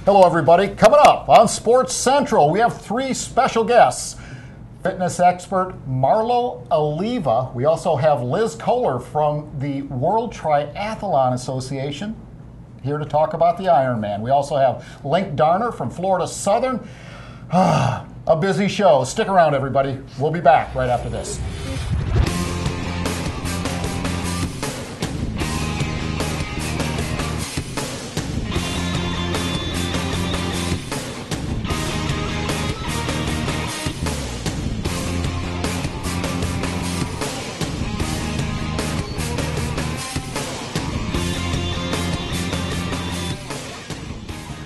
Hello, everybody. Coming up on Sports Central, we have three special guests. Fitness expert Marlo Oliva. We also have Liz Kohler from the World Triathlon Association here to talk about the Ironman. We also have Link Darner from Florida Southern. A busy show. Stick around, everybody. We'll be back right after this.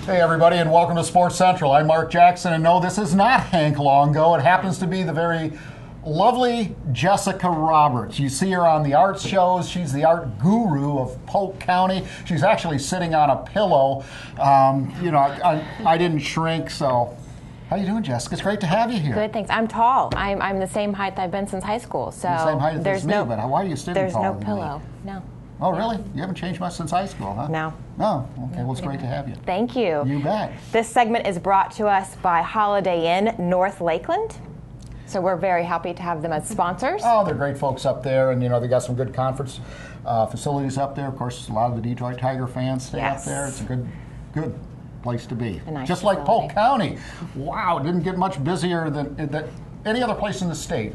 Hey everybody, and welcome to Sports Central. I'm Mark Jackson, and no, this is not Hank Longo. It happens to be the very lovely Jessica Roberts. You see her on the art shows. She's the art guru of Polk County. She's actually sitting on a pillow. I didn't shrink, so how you doing, Jessica? It's great to have you here. Good, thanks. I'm tall. I'm the same height I've been since high school. So the same height as me, but why are you sitting There's taller no than pillow. me? No. Oh, really? You haven't changed much since high school, huh? No. Oh, okay. Well, it's great to have you. Thank you. You bet. This segment is brought to us by Holiday Inn North Lakeland. So we're very happy to have them as sponsors. Oh, they're great folks up there, and they got some good conference facilities up there. Of course, a lot of the Detroit Tiger fans stay up there. It's a good place to be. A nice Just facility. like Polk County. Wow, it didn't get much busier than any other place in the state.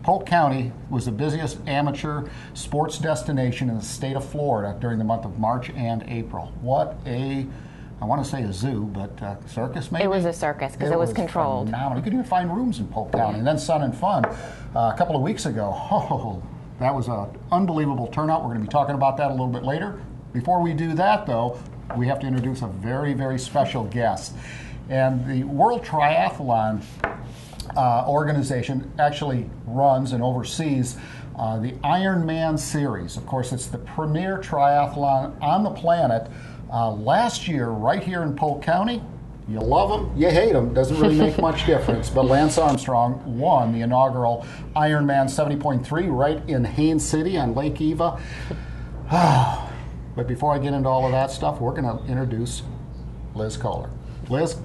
Polk County was the busiest amateur sports destination in the state of Florida during the month of March and April. I want to say a zoo, but circus maybe? It was a circus because it was controlled. Phenomenal. You could even find rooms in Polk County. And then Sun and Fun a couple of weeks ago. That was an unbelievable turnout. We're going to be talking about that a little bit later. Before we do that, though, we have to introduce a very, very special guest. And the World Triathlon organization actually runs and oversees the Ironman series. Of course, it's the premier triathlon on the planet. Last year, right here in Polk County, you love them, you hate them, doesn't really make much difference, but Lance Armstrong won the inaugural Ironman 70.3 right in Haines City on Lake Eva. But before I get into all of that stuff, we're going to introduce Liz Kohler. Liz?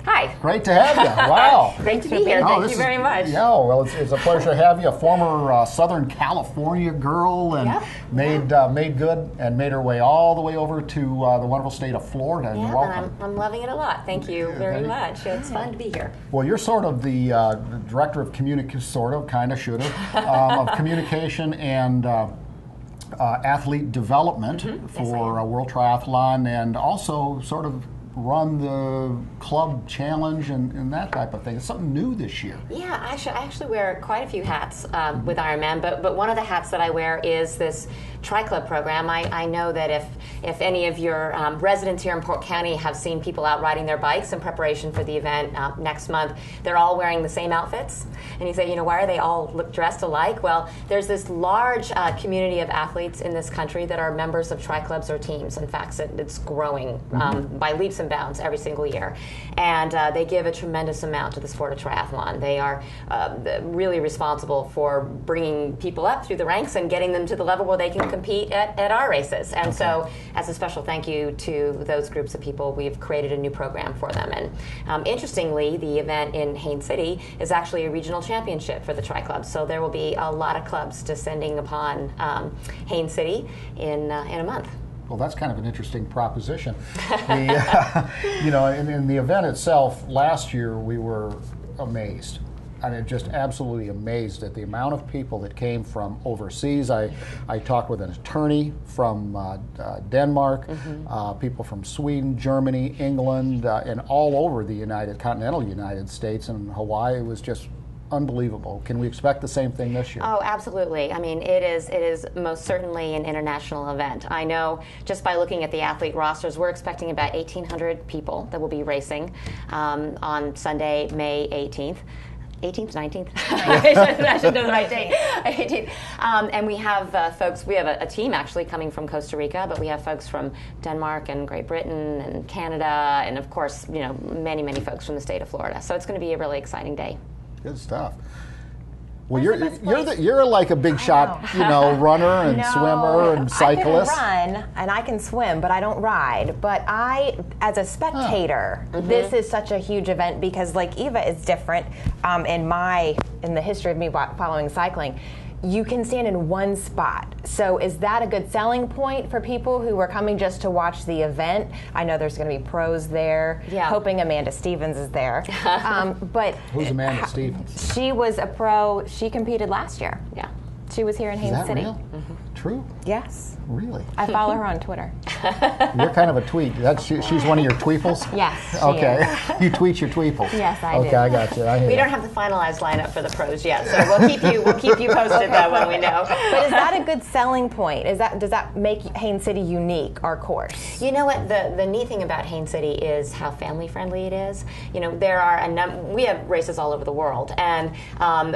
Hi. Great to have you. Wow. Great to be here. Thank you very much. Yeah, well, it's a pleasure to have you. A former Southern California girl, and made good and made her way all the way over to the wonderful state of Florida. Yeah, welcome. I'm loving it a lot. Thank you very much. It's fun to be here. Well, you're sort of the director of of communication and athlete development for World Triathlon, and also sort of run the club challenge and that type of thing. It's something new this year. Yeah, I actually wear quite a few hats with Ironman, but one of the hats that I wear is this Tri-Club program. I know that if any of your residents here in Polk County have seen people out riding their bikes in preparation for the event next month, they're all wearing the same outfits. And you say, why are they all dressed alike? Well, there's this large community of athletes in this country that are members of Tri-Clubs or teams. In fact, it's growing by leaps and bounds every single year. And they give a tremendous amount to the sport of triathlon. They are really responsible for bringing people up through the ranks and getting them to the level where they can compete at our races. And so, as a special thank you to those groups of people, we've created a new program for them. And interestingly, the event in Haines City is actually a regional championship for the Tri-Club. So there will be a lot of clubs descending upon Haines City in a month. Well, that's kind of an interesting proposition. In the event itself, last year we were amazed. I mean, just absolutely amazed at the amount of people that came from overseas. I talked with an attorney from Denmark, people from Sweden, Germany, England, and all over the continental United States, and Hawaii. It was just unbelievable. Can we expect the same thing this year? Oh, absolutely. I mean, it is most certainly an international event. I know just by looking at the athlete rosters, we're expecting about 1,800 people that will be racing on Sunday, May 18th. 18th, 19th? I should know the right date. 18th. And we have folks, we have a team actually coming from Costa Rica, but we have folks from Denmark and Great Britain and Canada, and of course, many, many folks from the state of Florida. So it's going to be a really exciting day. Good stuff. Well, Where's the best place? you're like a big shot, runner and swimmer and cyclist. I can run and I can swim, but I don't ride. But as a spectator, this is such a huge event because Lake Eva is different in the history of me following cycling. You can stand in one spot. So is that a good selling point for people who are coming just to watch the event? I know there's going to be pros there. Yeah. Hoping Amanda Stevens is there. But who's Amanda Stevens? She was a pro. She competed last year. Yeah. She was here in Haines Is that City. real? True? Yes. Really? I follow her on Twitter. You're kind of a tweet. She's one of your tweeples? Yes, she Okay. is. You tweet your tweeples. Yes, I do. Okay, I got you. We don't have the finalized lineup for the pros yet, so we'll keep you posted though when we know. But is that a good selling point? Does that make Haines City unique, our course? You know what? The neat thing about Haines City is how family friendly it is. There are we have races all over the world, and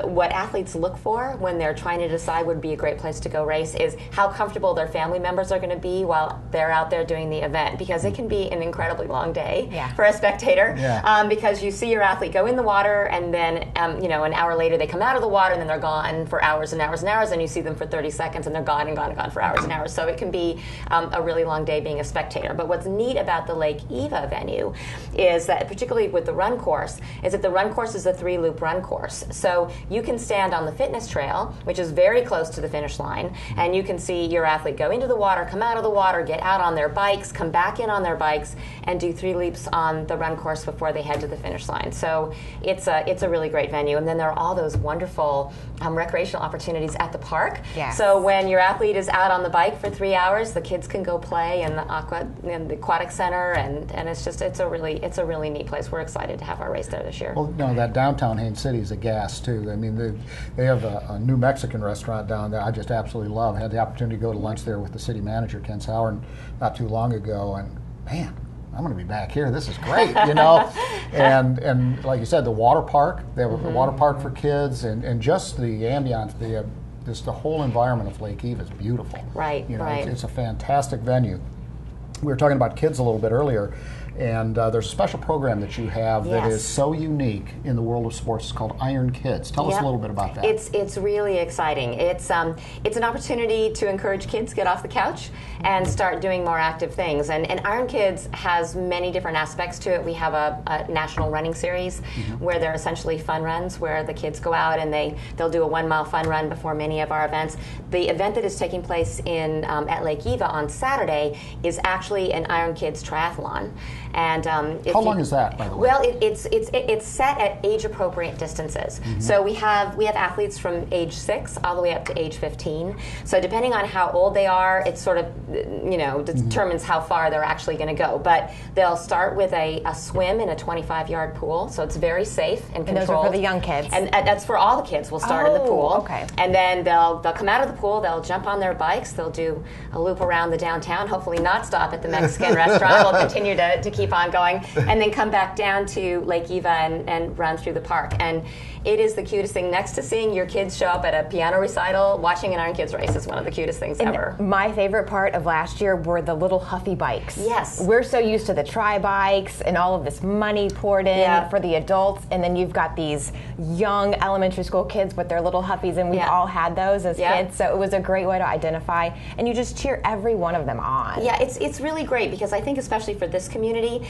what athletes look for when they're trying to decide would be a great place to go race is how comfortable their family members are going to be while they're out there doing the event, because it can be an incredibly long day for a spectator. Yeah. Because you see your athlete go in the water, and then an hour later they come out of the water, and then they're gone for hours and hours and hours, and you see them for 30 seconds, and they're gone and gone and gone for hours and hours. So it can be a really long day being a spectator. But what's neat about the Lake Eva venue is that, particularly with the run course, is that the run course is a 3-loop run course. So you can stand on the fitness trail, which is very close to the finish line, and you can see your athlete go into the water, come out of the water, get out on their bikes, come back in on their bikes, and do 3 loops on the run course before they head to the finish line. So it's a really great venue. And then there are all those wonderful recreational opportunities at the park. Yes. So when your athlete is out on the bike for 3 hours, the kids can go play in the aquatic center, and it's a really neat place. We're excited to have our race there this year. Well, that downtown Haines City is a gas too. I mean, they have a new Mexican restaurant down there. I just absolutely love. I had the opportunity to go to lunch there with the city manager, Ken Sauer, not too long ago, and man, I'm going to be back here. This is great, And like you said, the water park. They have a water park for kids, and just the ambiance, the whole environment of Lake Eva is beautiful. Right. Right. It's a fantastic venue. We were talking about kids a little bit earlier, and there's a special program that you have that is so unique in the world of sports. It's called IronKids. Tell us a little bit about that. It's really exciting. It's an opportunity to encourage kids to get off the couch and start doing more active things. And IronKids has many different aspects to it. We have a national running series where they're essentially fun runs where the kids go out and they'll do a 1-mile fun run before many of our events. The event that is taking place at Lake Eva on Saturday is actually an IronKids triathlon. And how long is that, by the way? Well, it's set at age-appropriate distances. So we have athletes from age 6 all the way up to age 15. So depending on how old they are, it sort of determines how far they're actually going to go. But they'll start with a swim in a 25-yard pool, so it's very safe and controlled. And those are for the young kids. And that's for all the kids. We'll start in the pool. Okay. And then they'll come out of the pool. They'll jump on their bikes. They'll do a loop around the downtown. Hopefully not stop at the Mexican restaurant. We'll continue to keep on going, and then come back down to Lake Eva and run through the park. And it is the cutest thing. Next to seeing your kids show up at a piano recital, watching an IronKids race is one of the cutest things ever. My favorite part of last year were the little Huffy bikes. Yes. We're so used to the tri-bikes and all of this money poured in for the adults, and then you've got these young elementary school kids with their little Huffies, and we all had those as kids, so it was a great way to identify, and you just cheer every one of them on. Yeah, it's really great because I think especially for this community,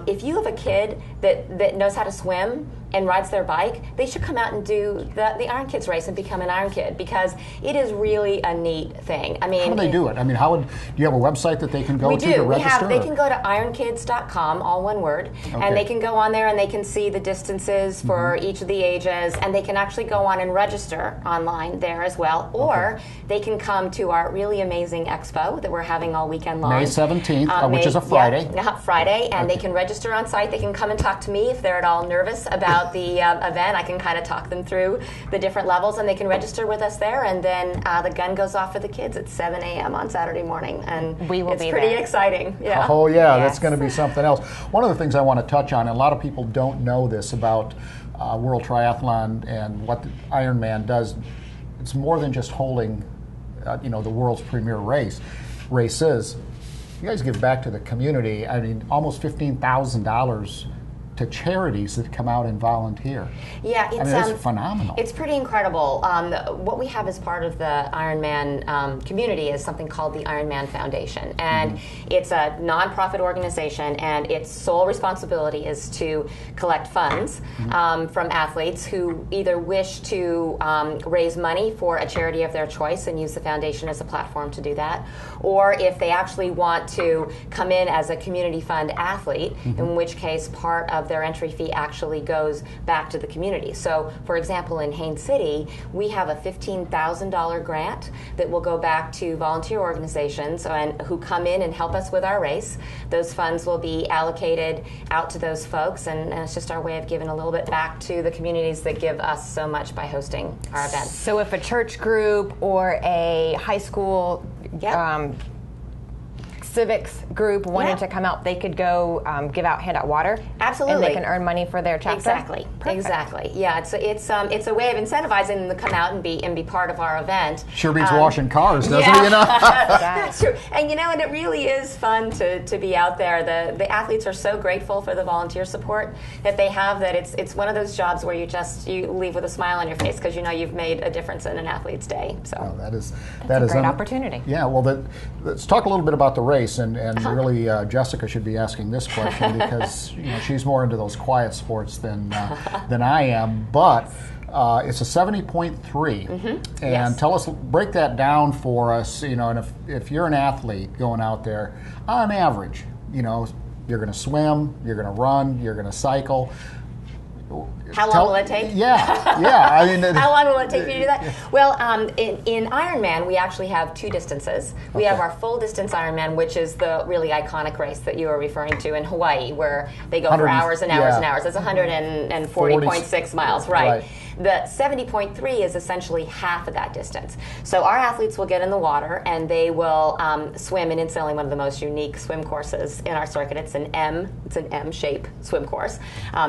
if you have a kid that knows how to swim and rides their bike, they should come out and do the IronKids race and become an IronKid, because it is really a neat thing. I mean, how do they do it? I mean, do you have a website that they can go to register? They can go to ironkids.com, all one word, and they can go on there and they can see the distances for each of the ages, and they can actually go on and register online there as well, or they can come to our really amazing expo that we're having all weekend long. May 17th, which is a Friday. Yeah, Friday, and they can register on site. They can come and talk to me if they're at all nervous about the event. I can kind of talk them through the different levels, and they can register with us there, and then the gun goes off for the kids at 7 a.m. on Saturday morning, and it's pretty exciting. Yeah. Oh yeah, that's going to be something else. One of the things I want to touch on, and a lot of people don't know this about World Triathlon and what the Ironman does, it's more than just holding the world's premier races. You guys give back to the community. I mean, almost $15,000 to charities that come out and volunteer. Yeah, it's phenomenal. It's pretty incredible. What we have as part of the Ironman community is something called the Ironman Foundation, and it's a nonprofit organization, and its sole responsibility is to collect funds from athletes who either wish to raise money for a charity of their choice and use the foundation as a platform to do that, or if they actually want to come in as a community fund athlete, in which case part of their entry fee actually goes back to the community. So, for example, in Haines City, we have a $15,000 grant that will go back to volunteer organizations and who come in and help us with our race. Those funds will be allocated out to those folks, and it's just our way of giving a little bit back to the communities that give us so much by hosting our events. So if a church group or a high school civics group wanted to come out, they could go hand out water. Absolutely, and they can earn money for their chapter. Exactly, Perfect. exactly. Yeah, it's a way of incentivizing them to come out and be part of our event. Sure beats washing cars, doesn't it? You know, that's true. And and it really is fun to be out there. The athletes are so grateful for the volunteer support that they have, that it's one of those jobs where you leave with a smile on your face because you've made a difference in an athlete's day. So that's a great opportunity. Yeah. Well, let's talk a little bit about the race. And really, Jessica should be asking this question because she's more into those quiet sports than I am. But it's a 70.3, and break that down for us. And if you're an athlete going out there, on average, you're going to swim, you're going to run, you're going to cycle. How long will it take? Yeah. I mean, how long will it take for you to do that? Well, in Ironman, we actually have two distances. We have our full distance Ironman, which is the really iconic race that you were referring to in Hawaii, where they go for hours and hours and hours. It's 140.6 miles, right? The 70.3 is essentially half of that distance. So our athletes will get in the water and they will swim in incidentally one of the most unique swim courses in our circuit. It's an M-shape swim course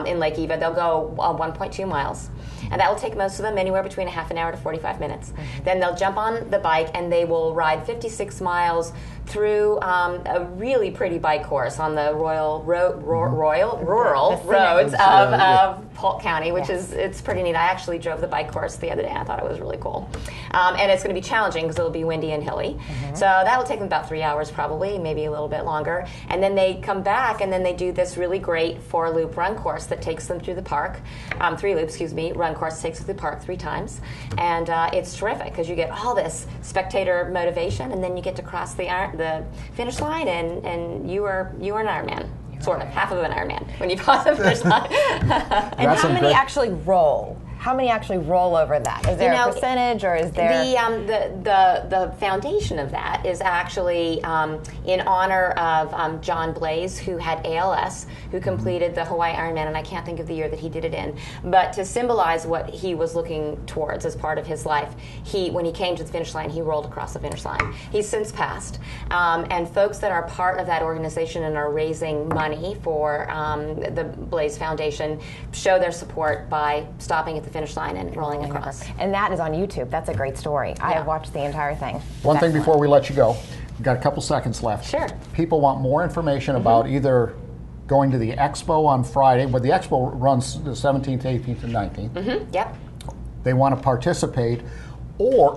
in Lake Eva. They'll go 1.2 miles. And that will take most of them anywhere between a half an hour to 45 minutes. Then they'll jump on the bike and they will ride 56 miles through a really pretty bike course on the rural roads of Polk County, which it's pretty neat. I actually drove the bike course the other day. I thought it was really cool. And it's going to be challenging because it'll be windy and hilly. So that will take them about 3 hours probably, maybe a little bit longer. And then they come back and then they do this really great 4-loop run course that takes them through the park. 3-loop, run course takes them through the park 3 times. And it's terrific because you get all this spectator motivation, and then you get to cross the finish line, and you are an Ironman. Sort of, half of an Ironman when you cross the finish line. And how many actually roll? How many actually roll over that? Is there a percentage, or is there the foundation of that is actually in honor of John Blaze, who had ALS, who completed the Hawaii Ironman, and I can't think of the year that he did it in. But to symbolize what he was looking towards as part of his life, when he came to the finish line, he rolled across the finish line. He's since passed, and folks that are part of that organization and are raising money for the Blaze Foundation show their support by stopping at the finish line and rolling across. And that is on YouTube. That's a great story. I have watched the entire thing. One thing before we let you go, we've got a couple seconds left. Sure. People want more information about either going to the expo on Friday, but the expo runs the 17th, 18th, and 19th. Yep. They want to participate, or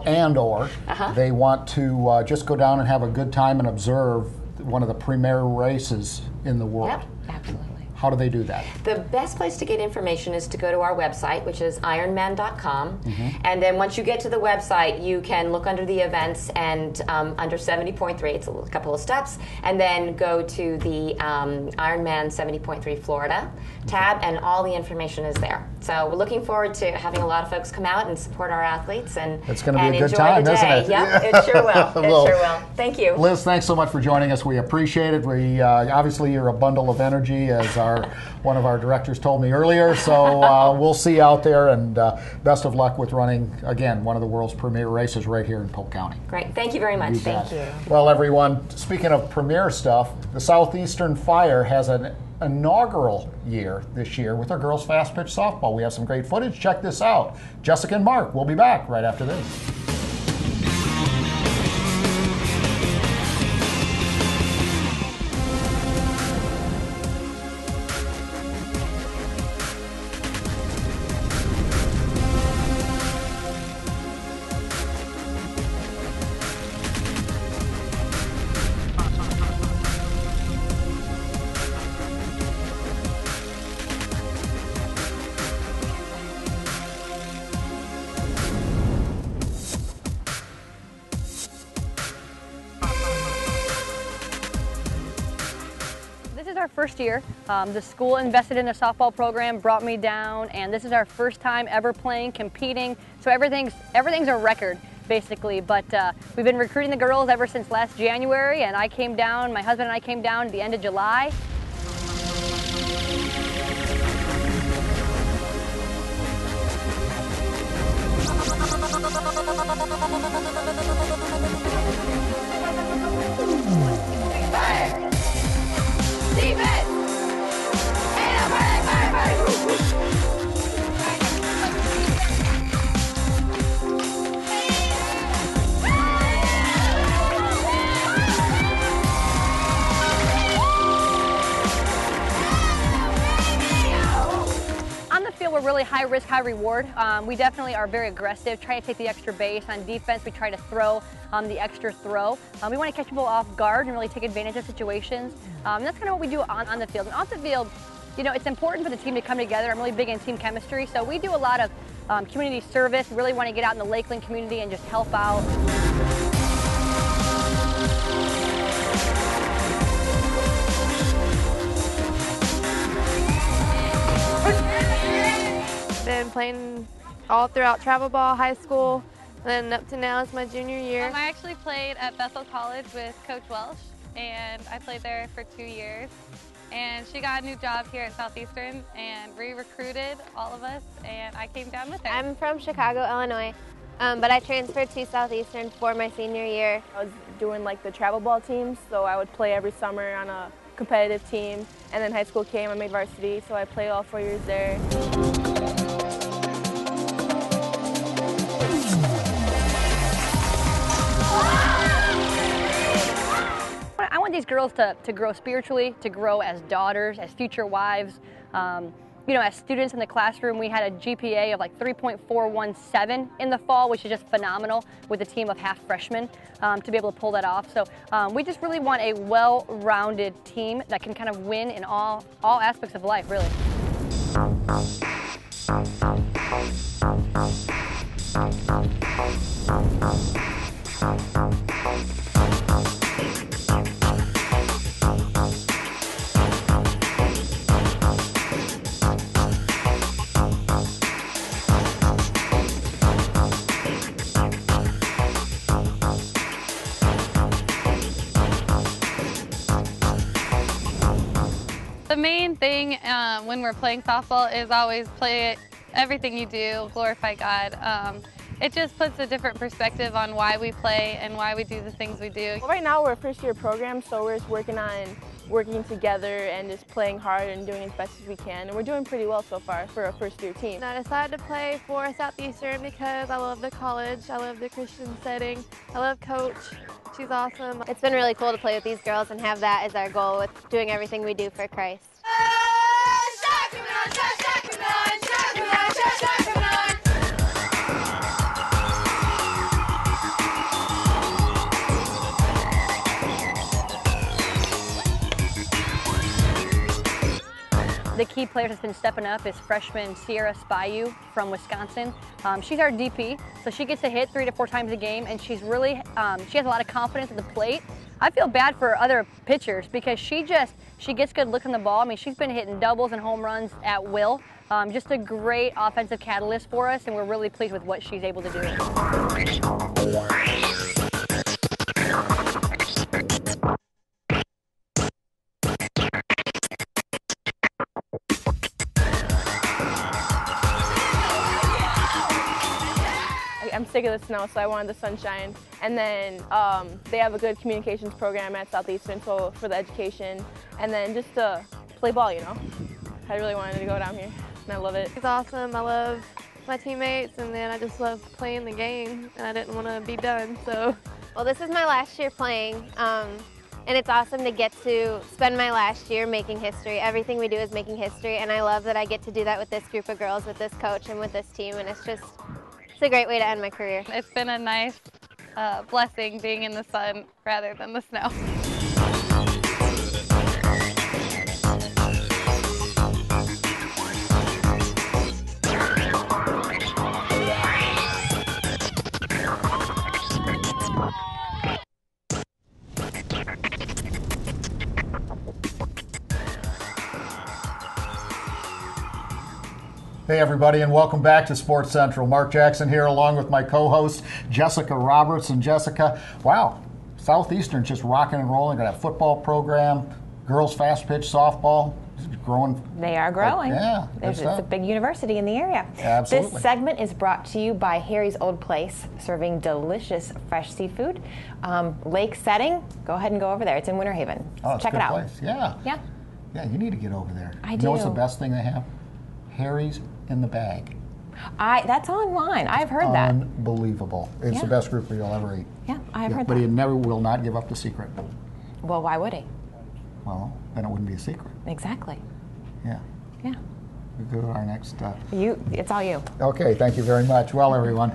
they want to just go down and have a good time and observe one of the premier races in the world. Yep, absolutely. How do they do that? The best place to get information is to go to our website, which is ironman.com. And then once you get to the website, you can look under the events and under 70.3, it's a couple of steps, and then go to the Ironman 70.3 Florida tab, and all the information is there. So we're looking forward to having a lot of folks come out and support our athletes and it's going to be a good time, isn't it? Yep, it sure will. It sure will. Thank you. Liz, thanks so much for joining us. We appreciate it. We obviously you're a bundle of energy, as one of our directors told me earlier. So we'll see you out there, and best of luck with running, again, one of the world's premier races right here in Polk County. Great. Thank you very much. Thank you. Well, everyone, speaking of premier stuff, the Southeastern Fire has an inaugural year this year with our girls fast pitch softball. We have some great footage. Check this out. Jessica and Mark will be back right after this. first year. The school invested in a softball program, brought me down, and this is our first time ever playing, competing. So everything's a record, basically. But we've been recruiting the girls ever since last January, and I came down, my husband and I came down at the end of July. We're really high risk, high reward. We definitely are very aggressive, try to take the extra base. On defense, we try to throw the extra throw. We want to catch people off guard and really take advantage of situations. And that's kind of what we do on the field. And off the field, you know, it's important for the team to come together. I'm really big in team chemistry, so we do a lot of community service. Really want to get out in the Lakeland community and just help out. Been playing all throughout travel ball, high school, and then up to now it's my junior year. I actually played at Bethel College with Coach Welsh, and I played there for 2 years. And she got a new job here at Southeastern and re-recruited all of us, and I came down with her. I'm from Chicago, Illinois, but I transferred to Southeastern for my senior year. I was doing like the travel ball teams, so I would play every summer on a competitive team, and then high school came, I made varsity, so I played all 4 years there. I want these girls to grow spiritually, to grow as daughters, as future wives. You know, as students in the classroom, we had a GPA of like 3.417 in the fall, which is just phenomenal with a team of half freshmen to be able to pull that off. So we just really want a well-rounded team that can kind of win in all aspects of life, really. The main thing when we're playing softball is always play it, everything you do, glorify God. It just puts a different perspective on why we play and why we do the things we do. Well, right now we're a first-year program, so we're just working together and just playing hard and doing as best as we can. And we're doing pretty well so far for a first-year team. And I decided to play for Southeastern because I love the college, I love the Christian setting, I love Coach. She's awesome. It's been really cool to play with these girls and have that as our goal with doing everything we do for Christ. The key players that's been stepping up is freshman Sierra Spyu from Wisconsin. She's our DP, so she gets to hit 3 to 4 times a game, and she's really, she has a lot of confidence at the plate. I feel bad for other pitchers because she gets good look on the ball. I mean, she's been hitting doubles and home runs at will. Just a great offensive catalyst for us, and we're really pleased with what she's able to do. I'm sick of the snow, so I wanted the sunshine. And then they have a good communications program at Southeastern, so for the education. And then just to play ball, you know. I really wanted to go down here, and I love it. It's awesome. I love my teammates, and then I just love playing the game, and I didn't want to be done, so. Well, this is my last year playing, and it's awesome to get to spend my last year making history. Everything we do is making history, and I love that I get to do that with this group of girls, with this coach, and with this team, and it's a great way to end my career. It's been a nice blessing being in the sun rather than the snow. Hey everybody, and welcome back to Sports Central. Mark Jackson here along with my co-host Jessica Roberts. And Jessica, wow, Southeastern's just rocking and rolling. Got a football program, girls fast pitch softball, growing. They are growing. Yeah, it's a big university in the area. Absolutely. This segment is brought to you by Harry's Old Place, serving delicious fresh seafood. Lake setting, go ahead and go over there. It's in Winter Haven. Oh, it's check a good it out. place. Yeah. Yeah. Yeah, you need to get over there. I You do. know what's the best thing they have? Harry's in the bag. That's online. I've heard that. Unbelievable. It's the best group you'll ever eat. Yeah, I've heard But that. he never will not give up the secret. Well, why would he? Well, then it wouldn't be a secret. Exactly. Yeah. Yeah. We go to our next. It's all you. Okay, thank you very much. Well, everyone,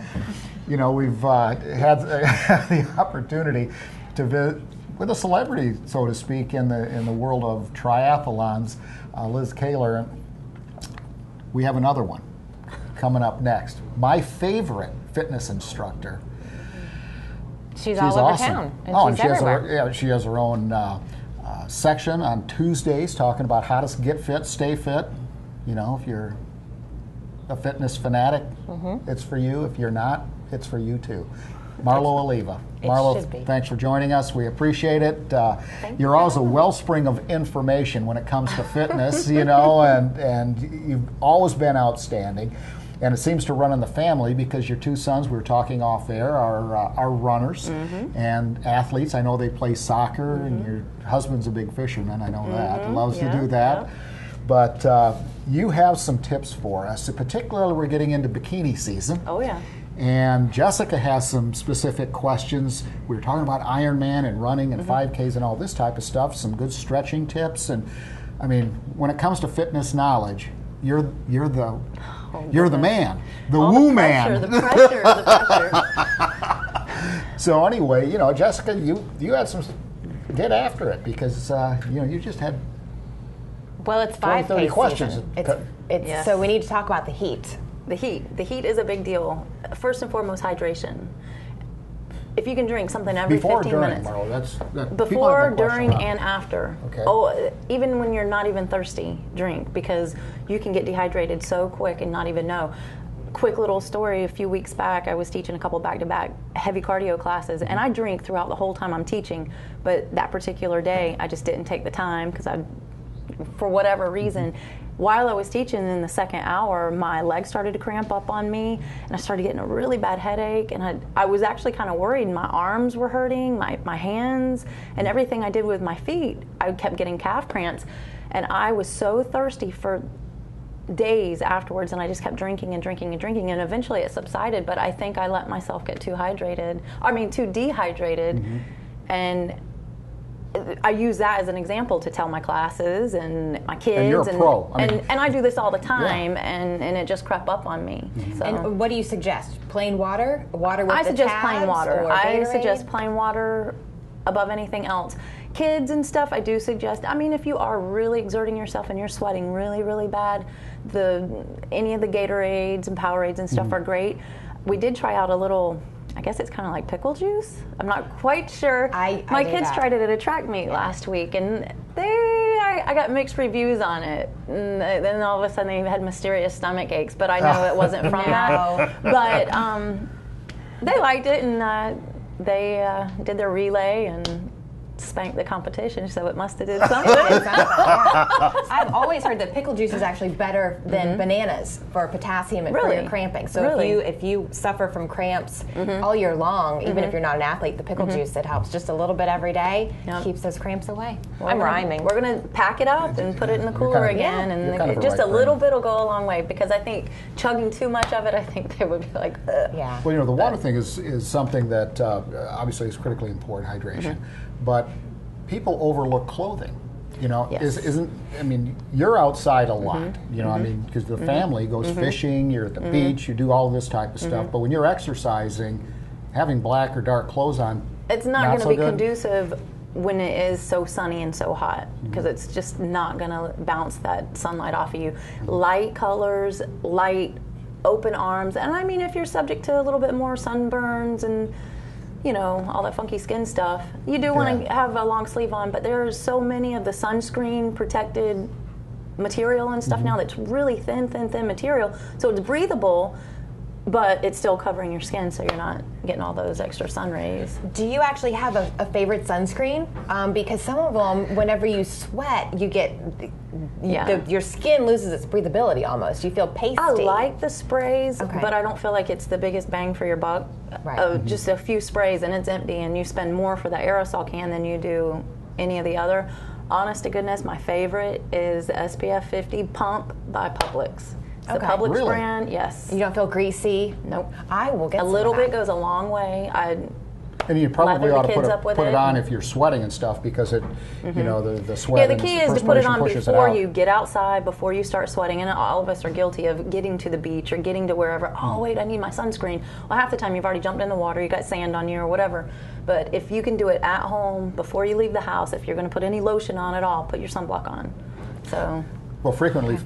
you know, we've had the opportunity to visit with a celebrity, so to speak, in the world of triathlons, Liz Kaler. We have another one coming up next. My favorite fitness instructor. She's all over awesome. town. And and she's she has everywhere. she has her own section on Tuesdays talking about how to get fit, stay fit. You know, if you're a fitness fanatic, it's for you. If you're not, it's for you too. Marlo Oliva. Marlo, thanks for joining us. We appreciate it. You're always a wellspring of information when it comes to fitness, you know, and you've always been outstanding. And it seems to run in the family because your two sons, we were talking off air, are runners and athletes. I know they play soccer, and your husband's a big fisherman. I know that. Loves to do that. Yeah. But you have some tips for us. Particularly, we're getting into bikini season. Oh, yeah. And Jessica has some specific questions. We were talking about Ironman and running and 5Ks and all this type of stuff, some good stretching tips. And I mean, when it comes to fitness knowledge, you're the man, the woo man. The pressure. So anyway, you know, Jessica, you had some, get after it because, you know, you just had Well, it's 20, 30 5K questions. season. So we need to talk about the heat. The heat is a big deal. First and foremost, hydration. If you can drink something every Before, 15 during, minutes. Marlo, that's Before, during, and after. Okay. Oh, even when you're not even thirsty, drink, because you can get dehydrated so quick and not even know. Quick little story, a few weeks back, I was teaching a couple back-to-back heavy cardio classes, and I drink throughout the whole time I'm teaching, but that particular day, I just didn't take the time because for whatever reason, while I was teaching in the second hour, my legs started to cramp up on me, and I started getting a really bad headache, and I was actually kind of worried. My arms were hurting, my hands, and everything I did with my feet, I kept getting calf cramps, and I was so thirsty for days afterwards, and I just kept drinking and drinking and drinking, and eventually it subsided, but I think I let myself get too dehydrated, and I use that as an example to tell my classes and my kids. And you're a pro. And I do this all the time, and it just crept up on me. So. And what do you suggest? Plain water? Water with I the suggest tabs, plain water. or I Gatorade? suggest plain water above anything else. Kids and stuff, I do suggest. I mean, if you are really exerting yourself and you're sweating really, really bad, any of the Gatorades and Powerades and stuff are great. We did try out a little, I guess it's kind of like pickle juice. I'm not quite sure. My kids tried it at a track meet last week, and I got mixed reviews on it. And then all of a sudden they had mysterious stomach aches, but I know it wasn't from that. But they liked it, and they did their relay and spanked the competition, so it must have did something. I've always heard that pickle juice is actually better than bananas for potassium and for your cramping. So if you suffer from cramps all year long, even if you're not an athlete, the pickle juice, it helps just a little bit every day, keeps those cramps away. I'm rhyming. We're going to pack it up and put it in the cooler again, and just a little bit will go a long way, because I think chugging too much of it, I think they would be like, ugh. Yeah. Well, you know, the water thing is something that obviously is critically important, hydration. But people overlook clothing. You know, I mean, you're outside a lot. You know, I mean, because the family goes fishing, you're at the beach, you do all this type of stuff. But when you're exercising, having black or dark clothes on, it's not going to be conducive when it is so sunny and so hot, because it's just not going to bounce that sunlight off of you. Light colors, light open arms, and I mean, if you're subject to a little bit more sunburns and you know, all that funky skin stuff, you do want to have a long sleeve on, but there's so many of the sunscreen protected material and stuff now that's really thin material. So it's breathable, but it's still covering your skin, so you're not getting all those extra sun rays. Do you actually have a favorite sunscreen? Because some of them, whenever you sweat, you get your skin loses its breathability almost. You feel pasty. I like the sprays, but I don't feel like it's the biggest bang for your buck. Right. Just a few sprays and it's empty, and you spend more for that aerosol can than you do any of the other. Honest to goodness, my favorite is the SPF 50 Pump by Publix. The Publix brand, yes. You don't feel greasy? Nope. I will get a little bit goes a long way. And you probably ought to put it on if you're sweating and stuff, because it, you know, the sweat. Yeah, the key is to put it on before you get outside, before you start sweating. And all of us are guilty of getting to the beach or getting to wherever. Oh, wait, I need my sunscreen. Well, half the time you've already jumped in the water, you got sand on you or whatever. But if you can do it at home before you leave the house, if you're going to put any lotion on at all, put your sunblock on. So. Well, frequently,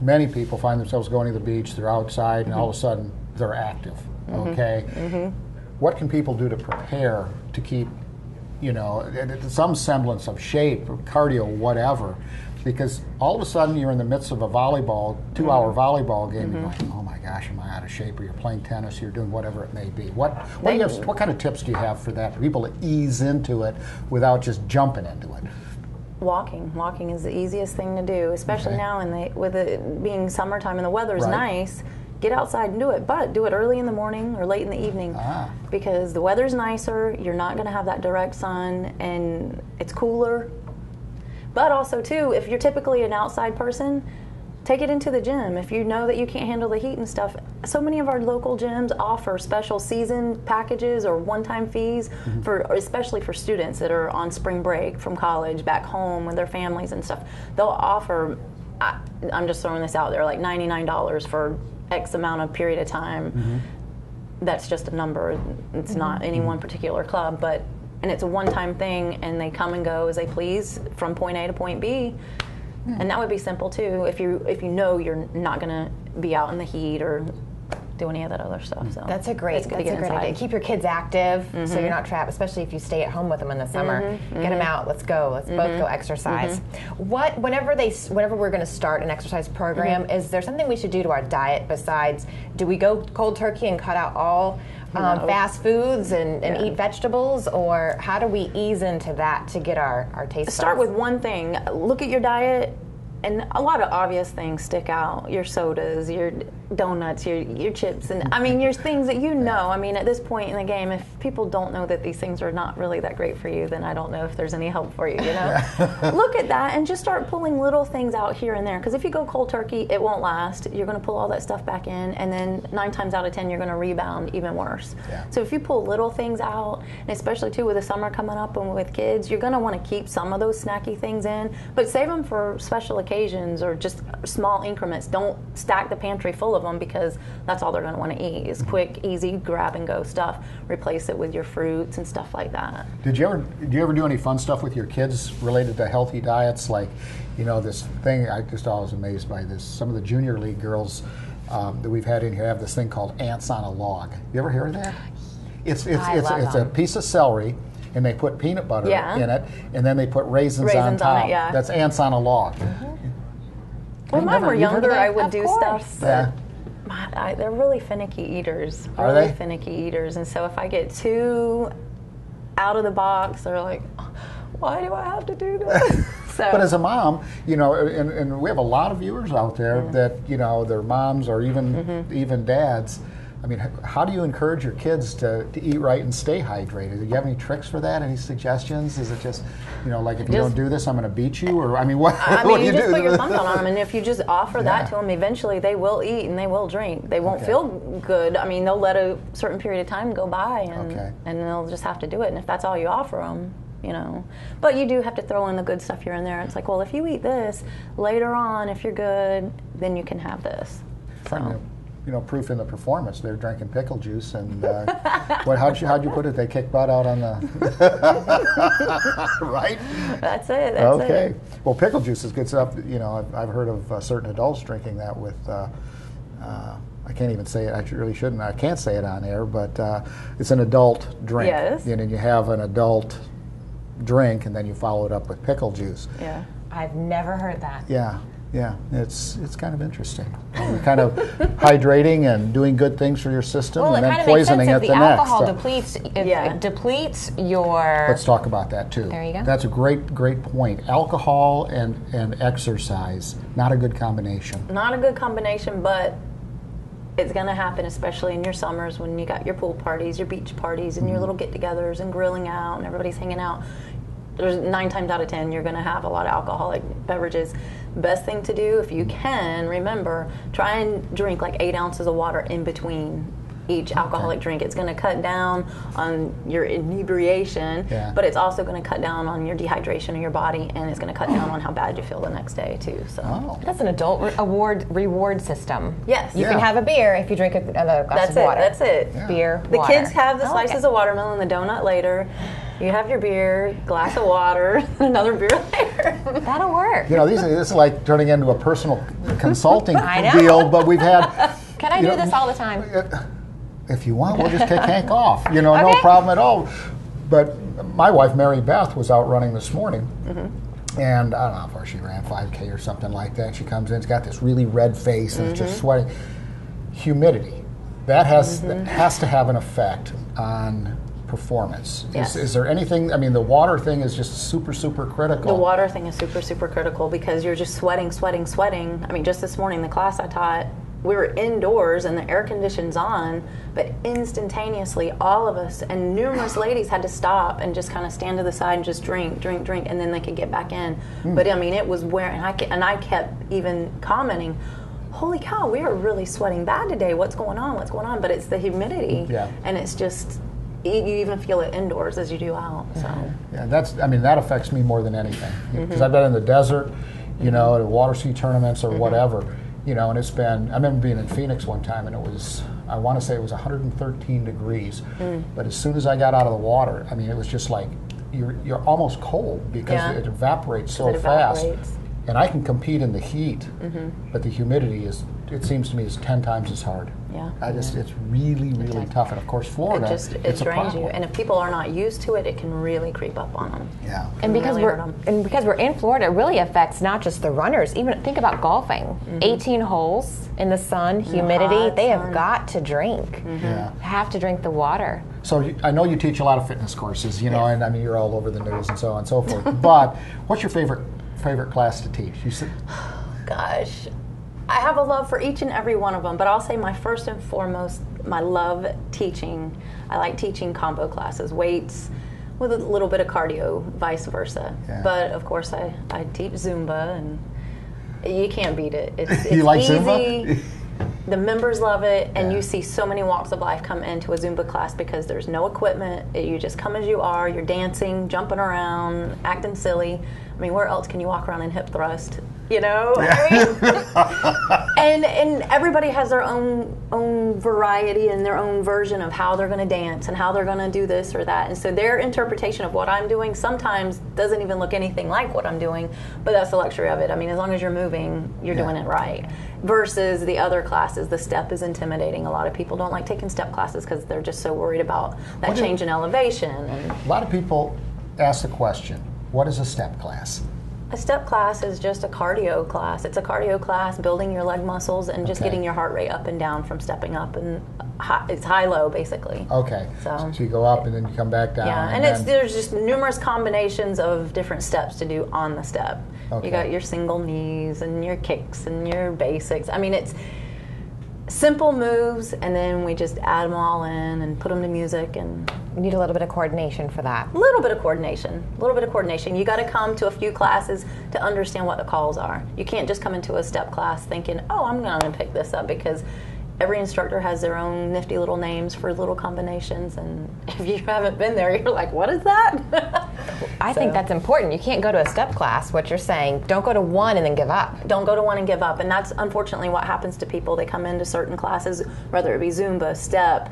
many people find themselves going to the beach. They're outside, and all of a sudden they're active. Okay. What can people do to prepare to keep, you know, some semblance of shape, or cardio, whatever? Because all of a sudden you're in the midst of a volleyball, 2-hour volleyball game, and you're like, oh my gosh, am I out of shape? Or you're playing tennis, you're doing whatever it may be. What kind of tips do you have for that, for people to ease into it without just jumping into it? Walking is the easiest thing to do, especially now with it being summertime and the weather's nice. Get outside and do it, but do it early in the morning or late in the evening, because the weather's nicer, you're not going to have that direct sun, and it's cooler. But also too, if you're typically an outside person, take it into the gym. If you know that you can't handle the heat and stuff, so many of our local gyms offer special season packages or one-time fees, especially for students that are on spring break from college, back home with their families and stuff. They'll offer, I'm just throwing this out there, like $99 for X amount of period of time. That's just a number. It's not any one particular club, and it's a one-time thing, and they come and go as they please from point A to point B. And that would be simple too if you know you're not going to be out in the heat or do any of that other stuff. So that's a great idea. Keep your kids active so you're not trapped, especially if you stay at home with them in the summer. Get them out. Let's go. Let's both go exercise. Whenever we're going to start an exercise program, is there something we should do to our diet besides, do we go cold turkey and cut out all fast foods and eat vegetables, or how do we ease into that to get our taste buds? Start with one thing. Look at your diet, and a lot of obvious things stick out. Your sodas, your donuts, your chips, and I mean, your things that you know. I mean, at this point in the game, if people don't know that these things are not really that great for you, then I don't know if there's any help for you, you know? Look at that and just start pulling little things out here and there, because if you go cold turkey, it won't last. You're going to pull all that stuff back in, and then 9 times out of 10, you're going to rebound even worse. So if you pull little things out, and especially too with the summer coming up and with kids, you're going to want to keep some of those snacky things in, but save them for special occasions or just small increments. Don't stack the pantry full of them, because that's all they're going to want to eat is quick, easy, grab and go stuff. Replace it with your fruits and stuff like that. Did you ever do any fun stuff with your kids related to healthy diets? Like, you know, this thing, I just always amazed by this. Some of the junior league girls that we've had in here have this thing called ants on a log. You ever hear of that? It's a piece of celery, and they put peanut butter in it, and then they put raisins on top. On it, That's ants on a log. When mine were younger, I would do stuff. They're really finicky eaters. Are they? Finicky eaters. And so if I get too out of the box, they're like, why do I have to do this? But as a mom, you know, and we have a lot of viewers out there that, you know, their moms or even dads. I mean, how do you encourage your kids to eat right and stay hydrated? Do you have any tricks for that? Any suggestions? Is it just, you know, like if you don't do this, I'm going to beat you? Or, I mean, what do you just do? Put your thumb down on them, and if you just offer that to them, eventually they will eat and they will drink. They won't feel good. I mean, they'll let a certain period of time go by, and they'll just have to do it. And if that's all you offer them, you know. But you do have to throw in the good stuff here and there. It's like, well, if you eat this, later on, if you're good, then you can have this. So. You know, proof in the performance. They're drinking pickle juice, and how'd you put it? They kick butt out on the right. That's it. Okay. Well, pickle juice is good stuff. You know, I've heard of certain adults drinking that with. I can't even say it. I really shouldn't. I can't say it on air, but it's an adult drink. Yes. And you have an adult drink, and then you follow it up with pickle juice. Yeah. I've never heard that. Yeah, it's kind of interesting. Kind of hydrating and doing good things for your system, Well, and it then kind of makes poisoning sense it if the the next. alcohol So depletes, it depletes your... let's talk about that too. There you go. That's a great point. Alcohol and exercise, not a good combination. Not a good combination, but it's going to happen, especially in your summers when you got your pool parties, your beach parties, and your little get-togethers and grilling out, and everybody's hanging out. There's 9 times out of 10 you're going to have a lot of alcoholic beverages. Best thing to do, if you can, remember, try and drink like 8 ounces of water in between each alcoholic drink. It's going to cut down on your inebriation, but it's also going to cut down on your dehydration of your body, and it's going to cut down on how bad you feel the next day too. So that's an adult reward system. Yes, you can have a beer if you drink another glass of water. That's it. Yeah. Beer. The water. kids have the slices of watermelon, the donut later. You have your beer, glass of water, another beer later. That'll work. You know, this is like turning into a personal consulting I know. deal, but we've had. Can I do this all the time? If you want, we'll just kick Hank off. You know, Okay. no problem at all. But my wife, Marybeth, was out running this morning. And I don't know how far she ran, 5K or something like that. She comes in, she's got this really red face and it's just sweating. Humidity. That has to have an effect on performance. Yes. Is there anything, I mean, the water thing is just super, super critical. The water thing is super, super critical because you're just sweating. I mean, just this morning, the class I taught, we were indoors and the air conditioning's on, but instantaneously all of us and numerous ladies had to stop and just kind of stand to the side and just drink, and then they could get back in. But I mean, it was wearing, and I kept even commenting, holy cow, we are really sweating bad today. What's going on? But it's the humidity, and it's just, you even feel it indoors as you do out. So yeah, that affects me more than anything because I've been in the desert, you know, at water ski tournaments or whatever. You know, and it's been, I remember being in Phoenix one time and it was, I want to say it was 113 degrees. But as soon as I got out of the water, I mean, it was just like, you're almost cold because it evaporates so fast. And I can compete in the heat, but the humidity is, it seems to me, is 10 times as hard. Yeah. It's really, really tough. And of course, Florida, it it's a drains problem. you. And if people are not used to it, it can really creep up on them. Yeah. And because really hurt 'em. we're in Florida, it really affects not just the runners. Even think about golfing. 18 holes in the sun, humidity. hot They sun. have got to drink. Yeah. Have to drink the water. So I know you teach a lot of fitness courses, you know, and I mean you're all over the news and so on and so forth. But what's your favorite class to teach? You said, Gosh, I have a love for each and every one of them, but I'll say my first and foremost, my love teaching. I like teaching combo classes, weights with a little bit of cardio, vice versa. Yeah. But of course, I teach Zumba, and you can't beat it. It's You like easy. Zumba? The members love it, and Yeah. you see so many walks of life come into a Zumba class because there's no equipment. You just come as you are. You're dancing, jumping around, acting silly. I mean, where else can you walk around and hip thrust? You know, I mean, and everybody has their own variety and their own version of how they're going to dance and how they're going to do this or that. And so their interpretation of what I'm doing sometimes doesn't even look anything like what I'm doing, but that's the luxury of it. I mean, as long as you're moving, you're doing it right. Versus the other classes, the step is intimidating. A lot of people don't like taking step classes because they're just so worried about that change in elevation. And a lot of people ask the question, what is a step class? a step class is just a cardio class. It's a cardio class, building your leg muscles and just getting your heart rate up and down from stepping up, and it's high-low basically. Okay. So you go up and then you come back down. Yeah, and there's just numerous combinations of different steps to do on the step. Okay. You got your single knees and your kicks and your basics. I mean, it's simple moves, and then we just add them all in and put them to music. And you need a little bit of coordination for that. A little bit of coordination. You got to come to a few classes to understand what the calls are. You can't just come into a step class thinking, oh, I'm going to pick this up, because every instructor has their own nifty little names for little combinations, and if you haven't been there, you're like, what is that? I think that's important. You can't go to a step class. What you're saying, don't go to one and then give up. Don't go to one and give up. And that's unfortunately what happens to people. They come into certain classes, whether it be Zumba, step,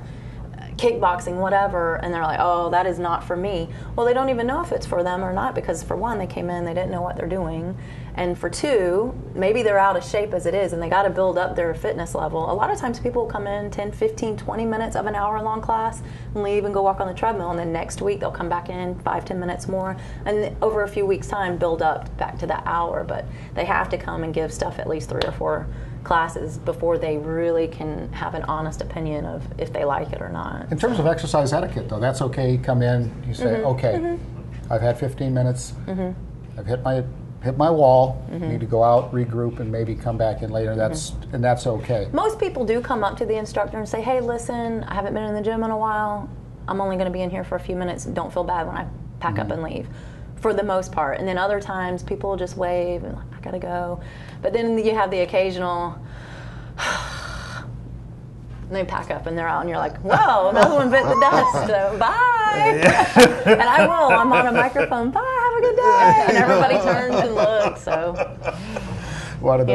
kickboxing, whatever, and they're like, oh, that is not for me. Well, they don't even know if it's for them or not, because for one, they came in, they didn't know what they're doing, And for 2, maybe they're out of shape as it is and they got to build up their fitness level. A lot of times people come in 10, 15, 20 minutes of an hour-long class and leave and go walk on the treadmill, and then next week they'll come back in 5, 10 minutes more, and over a few weeks' time build up back to that hour. But they have to come and give stuff at least 3 or 4 classes before they really can have an honest opinion of if they like it or not. In terms of exercise etiquette, though, that's okay. You come in, you say, okay, I've had 15 minutes, I've hit my wall, need to go out, regroup, and maybe come back in later. And that's okay. Most people do come up to the instructor and say, hey, listen, I haven't been in the gym in a while. I'm only going to be in here for a few minutes. Don't feel bad when I pack up and leave, for the most part. And then other times people will just wave and I got to go. But then you have the occasional, and they pack up and they're out and you're like, whoa, another one bit the dust, so bye. And I will, I'm on a microphone, bye, have a good day. And everybody turns and looks, so. One of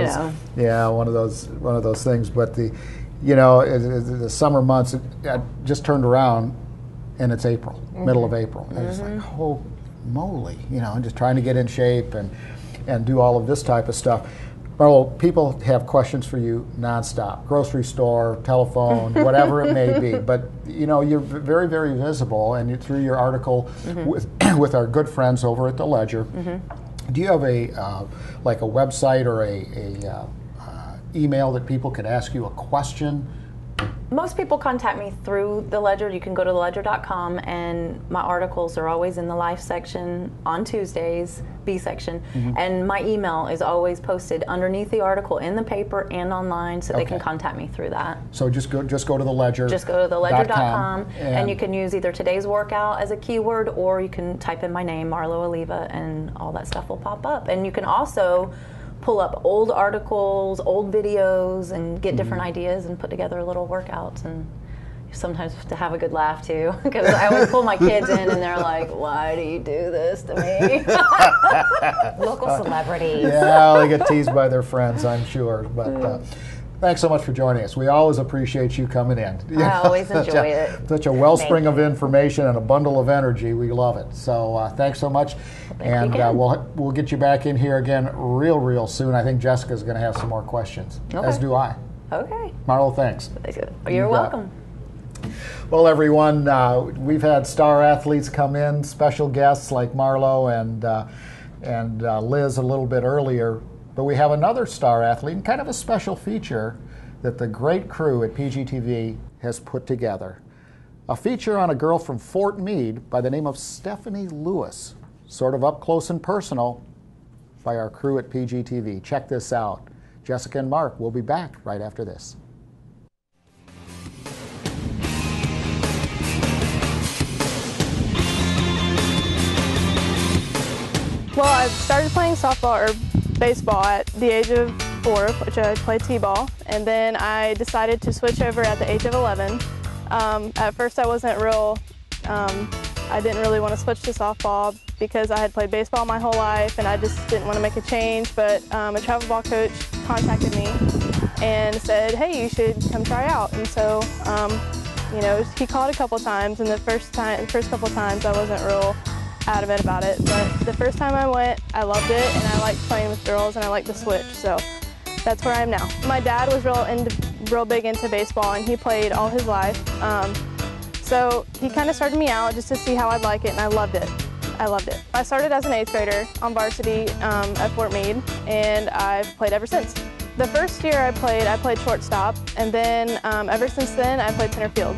those, one of those things. But the summer months, I just turned around and it's April, middle of April. And it's like, oh moly, I'm just trying to get in shape and do all of this type of stuff. Well, people have questions for you nonstop. Grocery store, telephone, whatever it may be. But you're very, very visible, and through your article with our good friends over at the Ledger. Do you have a website or a email that people could ask you a question? Most people contact me through the Ledger. You can go to theledger.com, and my articles are always in the Life section on Tuesdays, B section, and my email is always posted underneath the article in the paper and online, so they can contact me through that. So just go to the Ledger. Just go to theledger.com, and you can use either today's workout as a keyword, or you can type in my name, Marlo Oliva, and all that stuff will pop up. And you can also pull up old articles, old videos, and get different ideas and put together little workouts. And sometimes to have a good laugh too, because I always pull my kids in and they're like, why do you do this to me? Local celebrities. Yeah, they get teased by their friends, I'm sure. But thanks so much for joining us. We always appreciate you coming in. I always enjoy it. Such a wellspring of information and a bundle of energy. We love it. So thanks so much. And we'll get you back in here again real soon. I think Jessica's going to have some more questions, as do I. Okay. Marlo, thanks. You're welcome. Well, everyone, we've had star athletes come in, special guests like Marlo and Liz a little bit earlier. But we have another star athlete and kind of a special feature that the great crew at PGTV has put together. A feature on a girl from Fort Meade by the name of Stephanie Lewis, sort of up close and personal by our crew at PGTV. Check this out. Jessica and Mark will be back right after this. Well, I started playing softball or baseball at the age of 4, which I played t-ball, and then I decided to switch over at the age of 11. At first I wasn't I didn't really want to switch to softball because I had played baseball my whole life and I just didn't want to make a change, but a travel ball coach contacted me and said, hey, you should come try out. And so, he called a couple times, and the first couple times I wasn't real adamant about it, but the first time I went, I loved it, and I liked playing with girls, and I liked the switch, so that's where I am now. My dad was real big into baseball, and he played all his life, so he kind of started me out just to see how I'd like it, and I loved it. I started as an 8th grader on varsity at Fort Meade, and I've played ever since. The first year I played shortstop, and then ever since then I played center field.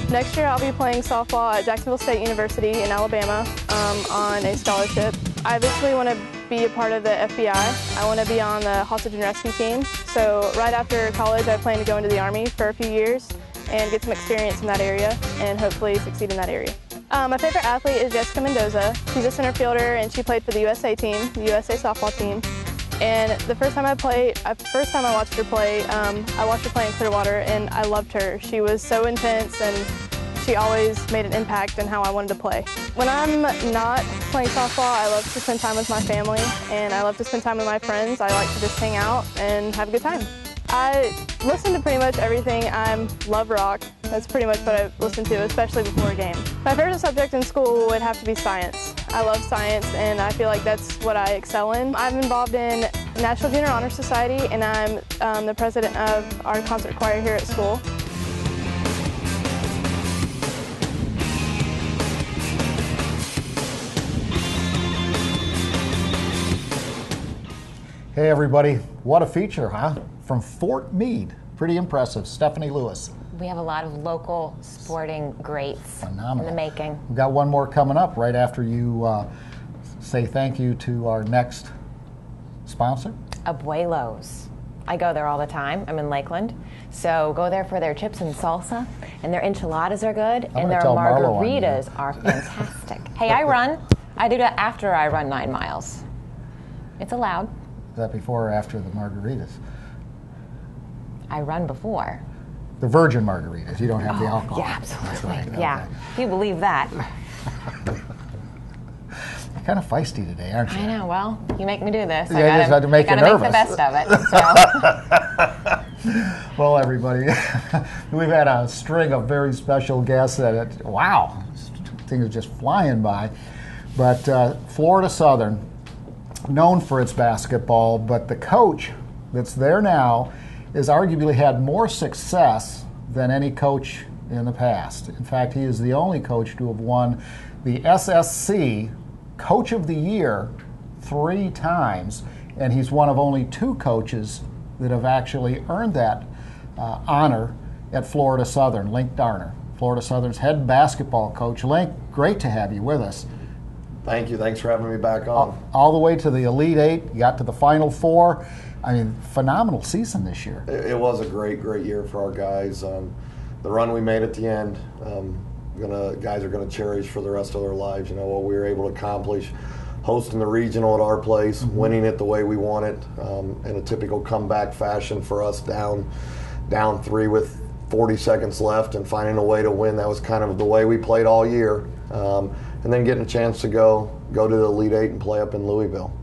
Next year I'll be playing softball at Jacksonville State University in Alabama on a scholarship. I eventually want to be a part of the FBI. I want to be on the hostage and rescue team. So right after college I plan to go into the Army for a few years and get some experience in that area and hopefully succeed in that area. My favorite athlete is Jessica Mendoza. She's a center fielder and she played for the USA team, the USA softball team. And the first time I watched her play, I watched her play in Clearwater, and I loved her. She was so intense, and she always made an impact in how I wanted to play. When I'm not playing softball, I love to spend time with my family, and I love to spend time with my friends. I like to just hang out and have a good time. I listen to pretty much everything. I love rock. That's pretty much what I listen to, especially before a game. My favorite subject in school would have to be science. I love science, and I feel like that's what I excel in. I'm involved in National Junior Honor Society, and I'm the president of our concert choir here at school. Hey everybody, what a feature, huh? From Fort Meade. Pretty impressive. Stephanie Lewis. We have a lot of local sporting greats Phenomenal. in the making. We've got one more coming up right after you say thank you to our next sponsor. Abuelos. I go there all the time. I'm in Lakeland. So go there for their chips and salsa, and their enchiladas are good, and their margaritas are fantastic. Hey, I run. I do that after I run 9 miles. It's allowed. Is that before or after the margaritas? I run before. The virgin margaritas. You don't have the alcohol. Yeah, absolutely. That's right. Yeah. Okay. If you believe that. You're kind of feisty today, aren't you? I know. Well, you make me do this. Yeah, I just had to make you nervous. Make the best of it. So. Well, everybody, we've had a string of very special guests. Wow, things are just flying by. But Florida Southern, known for its basketball, but the coach that's there now has arguably had more success than any coach in the past. In fact, he is the only coach to have won the SSC Coach of the Year 3 times, and he's one of only 2 coaches that have actually earned that honor at Florida Southern. Link Darner, Florida Southern's head basketball coach. Link, great to have you with us. Thank you. Thanks for having me back on. All the way to the Elite 8, you got to the Final 4. I mean, phenomenal season this year. It was a great, great year for our guys. The run we made at the end, guys are going to cherish for the rest of their lives. You know, what we were able to accomplish, hosting the regional at our place, winning it the way we want it, in a typical comeback fashion for us, down 3 with 40 seconds left and finding a way to win. That was kind of the way we played all year. And then getting a chance to go to the Elite 8 and play up in Louisville.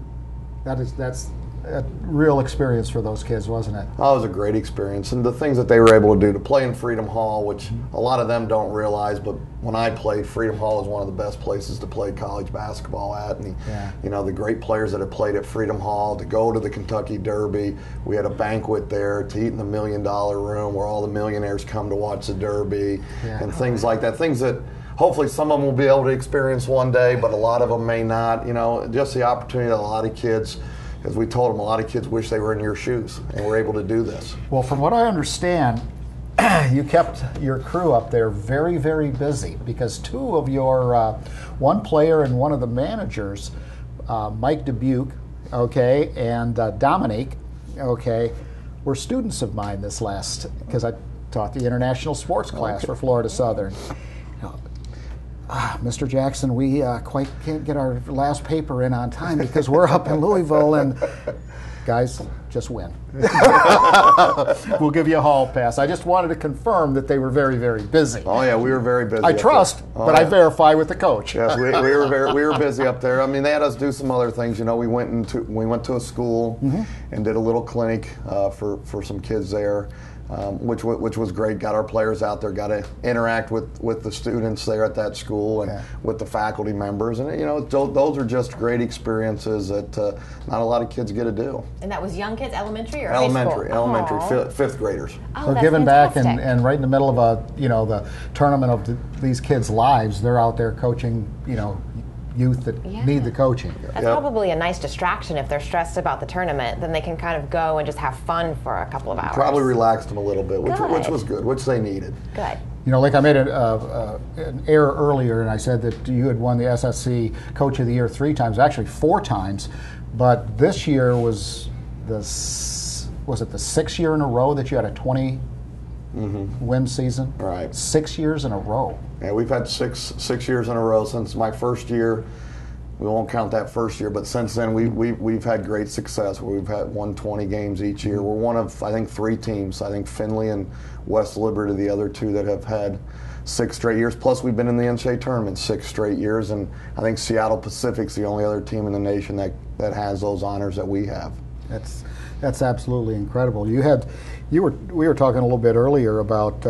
That's a real experience for those kids, wasn't it? Oh, it was a great experience. And the things that they were able to do, to play in Freedom Hall, which a lot of them don't realize, but when I played, Freedom Hall is one of the best places to play college basketball at. And you know, the great players that have played at Freedom Hall, to go to the Kentucky Derby. We had a banquet there, to eat in the $1 million room where all the millionaires come to watch the Derby, and things like that. Things that hopefully some of them will be able to experience one day, but a lot of them may not. You know, just the opportunity that a lot of kids, as we told them, a lot of kids wish they were in your shoes and were able to do this. Well, from what I understand, you kept your crew up there very, very busy, because 2 of your, one player and one of the managers, Mike Dubuque, okay, and Dominique, okay, were students of mine this last, because I taught the international sports class for Florida Southern. Mr. Jackson, we quite can't get our last paper in on time because we're up in Louisville, and guys, just win. We'll give you a hall pass. I just wanted to confirm that they were very, very busy. Oh yeah, we were very busy. I trust, but I verify with the coach. Yes, we were busy up there. I mean, they had us do some other things. You know, we went to a school and did a little clinic for some kids there. Which was great. Got our players out there, got to interact with the students there at that school and with the faculty members, and you know, those are just great experiences that not a lot of kids get to do. And that was young kids, elementary or elementary, high school? 5th graders. Oh, so giving back and right in the middle of the tournament of these kids' lives, they're out there coaching, you know, youth that need the coaching. That's probably a nice distraction. If they're stressed about the tournament, then they can kind of go and just have fun for a couple of hours. Probably relaxed them a little bit, which was good, which they needed. Good. You know, like I made an error earlier, and I said that you had won the SSC Coach of the Year 3 times, actually 4 times, but this year was it the 6th year in a row that you had a 20 win season? Right. 6 years in a row. Yeah, we've had six years in a row since my first year. We won't count that first year, but since then we've had great success. We've had won 20 games each year. We're one of, I think, 3 teams. I think Findlay and West Liberty are the other 2 that have had 6 straight years. Plus, we've been in the NCAA tournament 6 straight years, and I think Seattle Pacific's the only other team in the nation that has those honors that we have. That's absolutely incredible. We were talking a little bit earlier about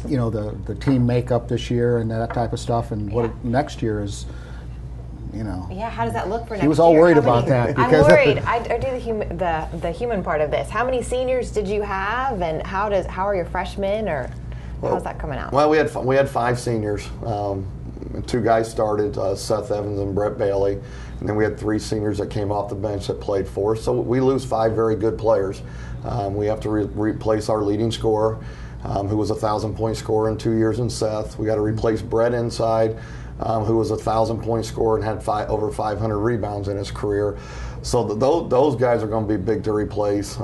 you know, the team makeup this year and that type of stuff, and what next year is you know. Yeah, how does that look for next year? He was all worried How about many- that. I'm because worried. I do the human part of this. How many seniors did you have, and how are your freshmen, or how's that coming out? Well, we had 5 seniors. 2 guys started, Seth Evans and Brett Bailey, and then we had 3 seniors that came off the bench that played for us. So we lose 5 very good players. We have to replace our leading scorer, who was a 1,000-point scorer in 2 years in Seth. We got to replace Brett inside, who was a 1,000-point scorer and had over 500 rebounds in his career. So those guys are going to be big to replace.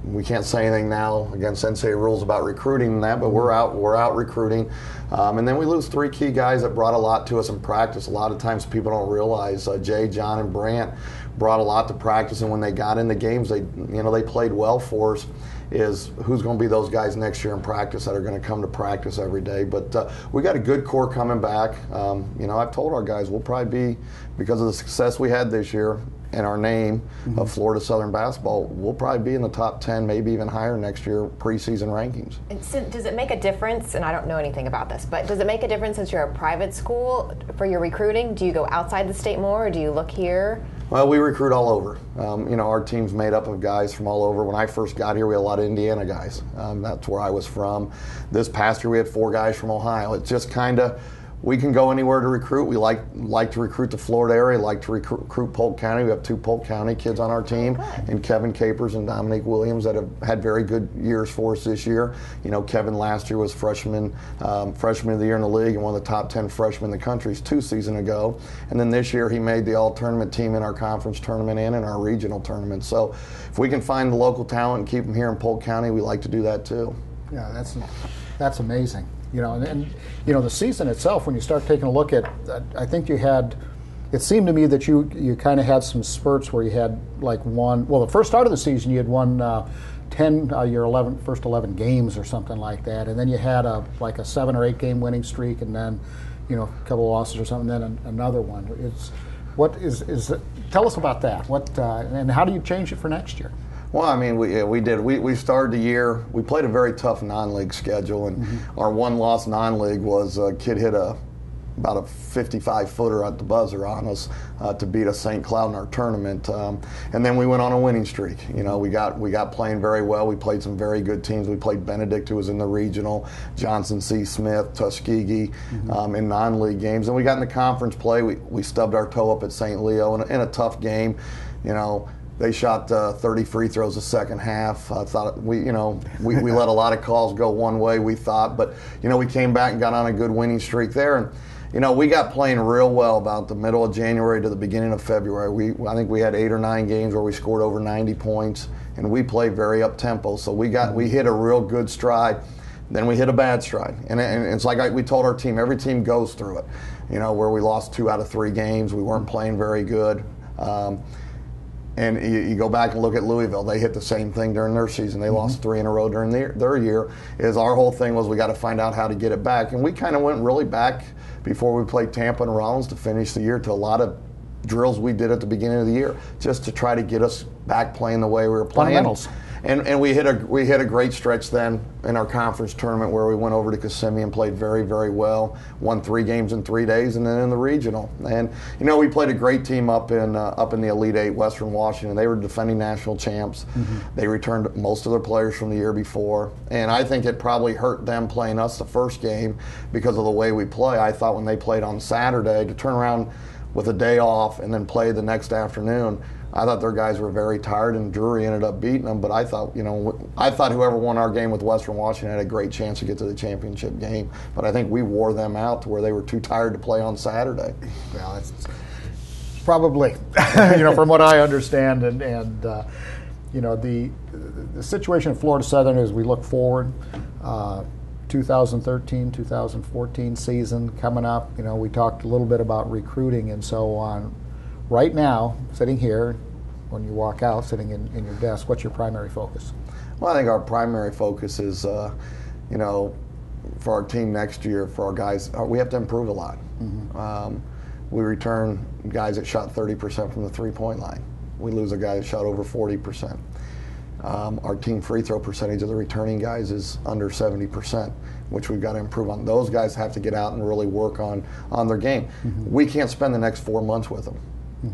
We can't say anything now against NCAA rules about recruiting and that, but we're out recruiting. And then we lose 3 key guys that brought a lot to us in practice. A lot of times people don't realize Jay, John, and Brant brought a lot to practice, and when they got in the games, they played well for us. Is who's going to be those guys next year in practice that are going to come to practice every day. But we got a good core coming back. I've told our guys we'll probably be, because of the success we had this year and our name of Florida Southern basketball, we'll probably be in the top 10, maybe even higher next year preseason rankings. And so does it make a difference, and I don't know anything about this, but does it make a difference since you're a private school for your recruiting? Do you go outside the state more, or do you look here? Well, we recruit all over. Our team's made up of guys from all over. When I first got here, we had a lot of Indiana guys. That's where I was from. This past year, we had 4 guys from Ohio. It's just kind of, we can go anywhere to recruit. We like to recruit the Florida area, like to recruit Polk County. We have 2 Polk County kids on our team, and Kevin Capers and Dominique Williams that have had very good years for us this year. Kevin last year was freshman of the year in the league and one of the top 10 freshmen in the country 2 seasons ago. And then this year he made the all-tournament team in our conference tournament and in our regional tournament. So if we can find the local talent and keep them here in Polk County, we like to do that too. Yeah, that's amazing. And the season itself, when you start taking a look at, I think you had, it seemed to me that you kind of had some spurts where you had the first start of the season you had won 10 your first 11 games or something like that, and then you had a 7 or 8 game winning streak, and then a couple of losses or something, then another one. Tell us about that. And how do you change it for next year? Well, I mean, we did. We started the year. We played a very tough non-league schedule, and our one loss non-league was a kid hit about a 55-footer at the buzzer on us to beat us St. Cloud in our tournament, and then we went on a winning streak. We got playing very well. We played some very good teams. We played Benedict, who was in the regional, Johnson C. Smith, Tuskegee, in non-league games, and we got in the conference play. We stubbed our toe up at St. Leo in a tough game. They shot 30 free throws the second half. I thought we let a lot of calls go one way, we thought, but we came back and got on a good winning streak there. And we got playing real well about the middle of January to the beginning of February. I think we had 8 or 9 games where we scored over 90 points, and we played very up tempo. So we hit a real good stride. Then we hit a bad stride, and it's like we told our team. Every team goes through it. Where we lost 2 out of 3 games, we weren't playing very good. And you go back and look at Louisville. They hit the same thing during their season. They lost 3 in a row during their year. Our whole thing was we got to find out how to get it back. And we kind of went really back before we played Tampa and Rollins to finish the year to a lot of drills we did at the beginning of the year just to try to get us back playing the way we were playing. Fundamentals. And we hit a great stretch then in our conference tournament where we went over to Kissimmee and played very, very well. Won 3 games in 3 days, and then in the regional. And we played a great team up in the Elite 8, Western Washington. They were defending national champs. They returned most of their players from the year before, and I think it probably hurt them playing us the first game because of the way we play. I thought when they played on Saturday to turn around with a day off and then play the next afternoon, I thought their guys were very tired, and Drury ended up beating them. But I thought, whoever won our game with Western Washington had a great chance to get to the championship game. But I think we wore them out to where they were too tired to play on Saturday. Well, it's probably, from what I understand, and the situation in Florida Southern as we look forward. 2013-2014 season coming up. We talked a little bit about recruiting and so on. Right now, sitting here, when you walk out, sitting in your desk, what's your primary focus? Well, I think our primary focus is, for our team next year, for our guys, we have to improve a lot. We return guys that shot 30% from the three-point line. We lose a guy that shot over 40%. Our team free throw percentage of the returning guys is under 70%. which we've got to improve on. Those guys have to get out and really work on their game. We can't spend the next 4 months with them.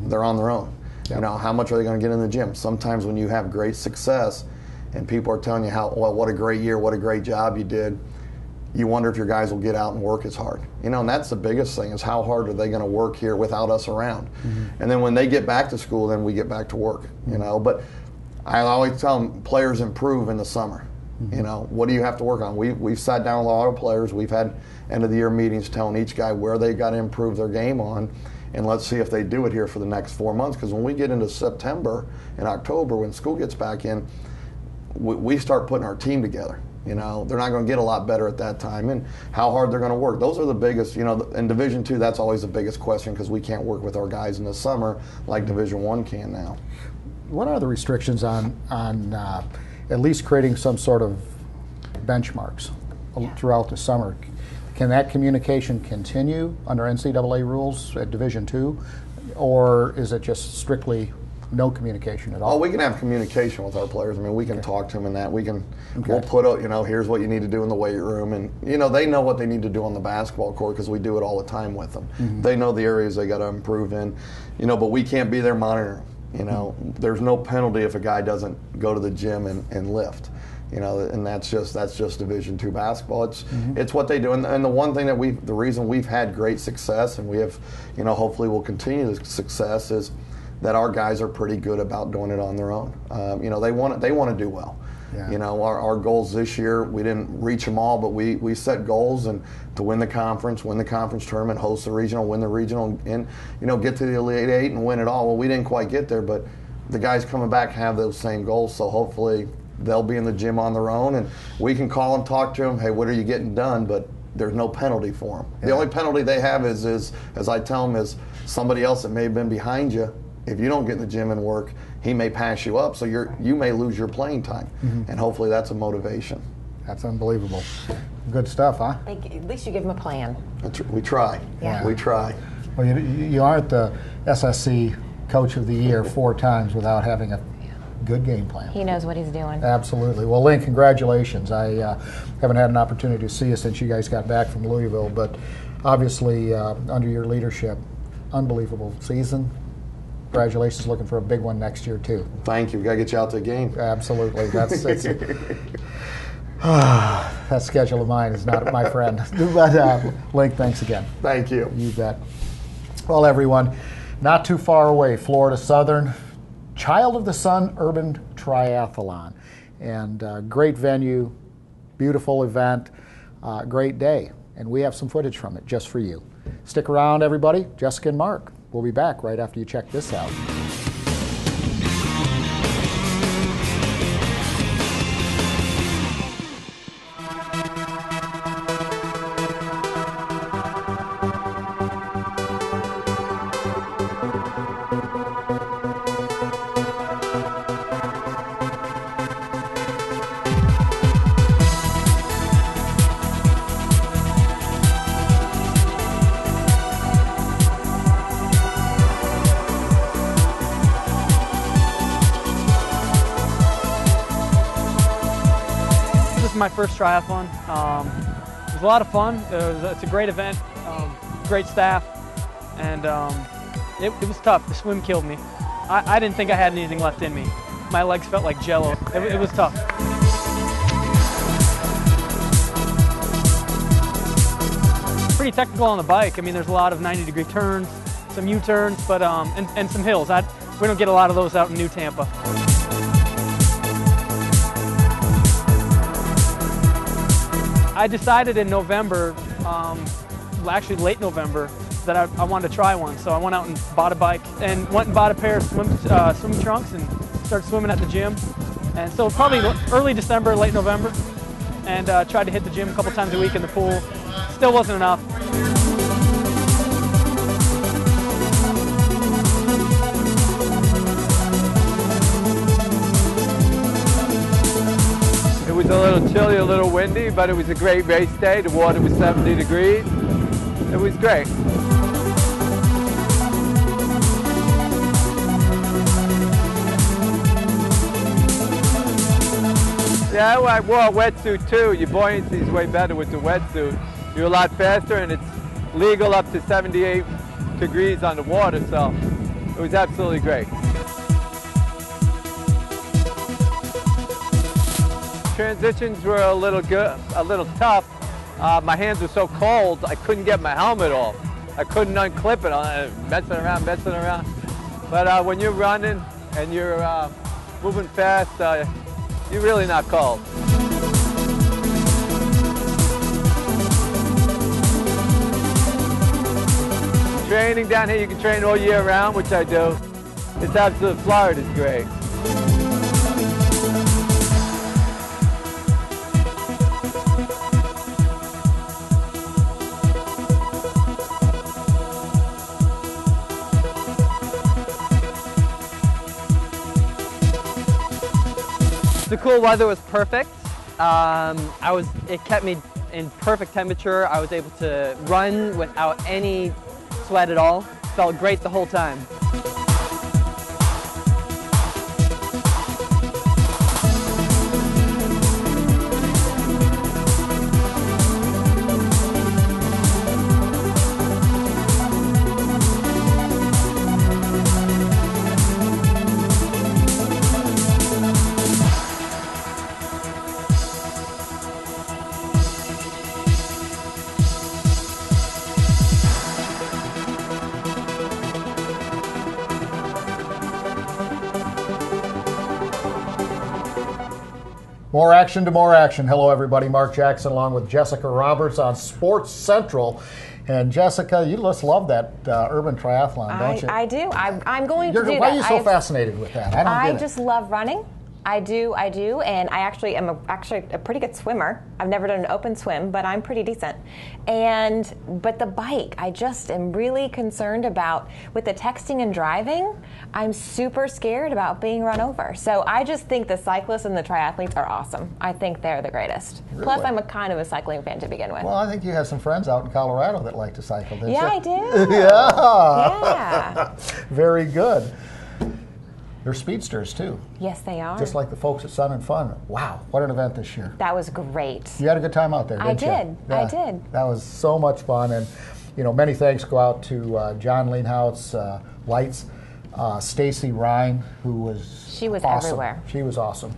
They're on their own. You know, how much are they going to get in the gym? Sometimes when you have great success and people are telling you what a great year, what a great job you did, you wonder if your guys will get out and work as hard. You know, and that's the biggest thing, is how hard are they going to work here without us around? And then when they get back to school, then we get back to work, you know. But I always tell them, players improve in the summer. You know, what do you have to work on? We've sat down with a lot of players. We've had end of the year meetings telling each guy where they got to improve their game on, and let's see if they do it here for the next 4 months. Because when we get into September and October, when school gets back in, we start putting our team together. You know, they're not going to get a lot better at that time, and how hard they're going to work. Those are the biggest, you know, in Division II, that's always the biggest question, because we can't work with our guys in the summer like Division I can now. What are the restrictions on at least creating some sort of benchmarks throughout the summer? Can that communication continue under NCAA rules at Division II, or is it just strictly no communication at all? Oh, we can have communication with our players. I mean, we can talk to them in that. We'll put out, you know, here's what you need to do in the weight room, and you know, they know what they need to do on the basketball court, because we do it all the time with them. They know the areas they got to improve in, you know, but we can't be there monitoring. You know, there's no penalty if a guy doesn't go to the gym and lift. You know, and that's just Division II basketball. It's what they do, and the one thing that the reason we've had great success, and we have, you know, hopefully we'll continue the success, is that our guys are pretty good about doing it on their own. You know, they want to do well. Yeah. You know, our goals this year, we didn't reach them all, but we set goals, and to win the conference tournament, host the regional, win the regional, and you know, get to the Elite Eight and win it all. Well, we didn't quite get there, but the guys coming back have those same goals, so hopefully they'll be in the gym on their own, and we can call and talk to them. Hey, what are you getting done? But there's no penalty for them. Yeah. The only penalty they have is, as I tell them, is somebody else that may have been behind you. If you don't get in the gym and work, he may pass you up, so you may lose your playing time, and hopefully that's a motivation. That's unbelievable. Good stuff, huh? At least you give them a plan. We try. Yeah. We try. Well, you aren't the SSC Coach of the Year 4 times without having a good game plan. He knows what he's doing. Absolutely. Well, Lynn, congratulations. I haven't had an opportunity to see you since you guys got back from Louisville, but obviously under your leadership, unbelievable season. Congratulations. Looking for a big one next year, too. Thank you. We've got to get you out to the game. Absolutely. That schedule of mine is not my friend. But, Link, thanks again. Thank you. You bet. Well, everyone, not too far away, Florida Southern, Child of the Sun Urban Triathlon. And great venue, beautiful event, great day. And we have some footage from it just for you. Stick around, everybody. Jessica and Mark. We'll be back right after you check this out. My first triathlon. It was a lot of fun. It's a great event, great staff, and it was tough. The swim killed me. I didn't think I had anything left in me. My legs felt like jello. It was tough. Pretty technical on the bike. I mean, there's a lot of 90-degree turns, some U-turns, but and some hills. We don't get a lot of those out in New Tampa. I decided in November, actually late November, that I wanted to try one. So I went out and bought a bike and went and bought a pair of swimming trunks and started swimming at the gym. And so probably early December, late November, and tried to hit the gym a couple times a week in the pool. Still wasn't enough. It was a little chilly, a little windy, but it was a great race day. The water was 70 degrees. It was great. Yeah, well, I wore a wetsuit too. Your buoyancy is way better with the wetsuit. You're a lot faster, and it's legal up to 78 degrees on the water, so it was absolutely great. Transitions were a little tough. My hands were so cold, I couldn't get my helmet off. I couldn't unclip it, messing around. But when you're running and you're moving fast, you're really not cold. Training down here, you can train all year round, which I do. It's absolute, Florida's great. The cool weather was perfect. It kept me in perfect temperature. I was able to run without any sweat at all. Felt great the whole time. More action to more action. Hello, everybody. Mark Jackson along with Jessica Roberts on Sports Central. And Jessica, you just love that urban triathlon, don't you? I do. I'm going to do that. Why are you so fascinated with that? I just love running. I do, and I actually am a pretty good swimmer. I've never done an open swim, but I'm pretty decent. But the bike, I just am really concerned about, with the texting and driving, I'm super scared about being run over. So I just think the cyclists and the triathletes are awesome. I think they're the greatest. Really? Plus, I'm a kind of a cycling fan to begin with. Well, I think you have some friends out in Colorado that like to cycle, didn't you? Yeah, I do. Yeah. Very good. They're speedsters, too. Yes, they are. Just like the folks at Sun and Fun. Wow, what an event this year. That was great. You had a good time out there, didn't you? I did. That was so much fun. And, many thanks go out to John Leanhout's Lights, Stacy Ryan, who was She was awesome. everywhere. She was awesome.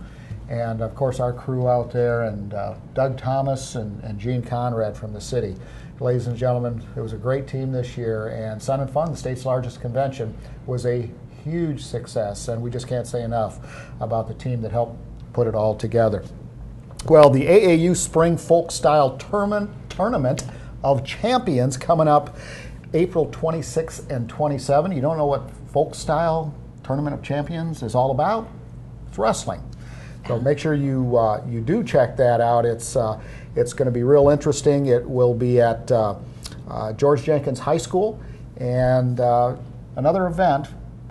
And, of course, our crew out there, and Doug Thomas and Gene Conrad from the city. Ladies and gentlemen, it was a great team this year. And Sun and Fun, the state's largest convention, was a huge success, and we just can't say enough about the team that helped put it all together. Well, the AAU Spring Folk Style Tournament of Champions coming up April 26 and 27. You don't know what Folk Style Tournament of Champions is all about? It's wrestling. So make sure you do check that out. It's going to be real interesting. It will be at George Jenkins High School, and another event,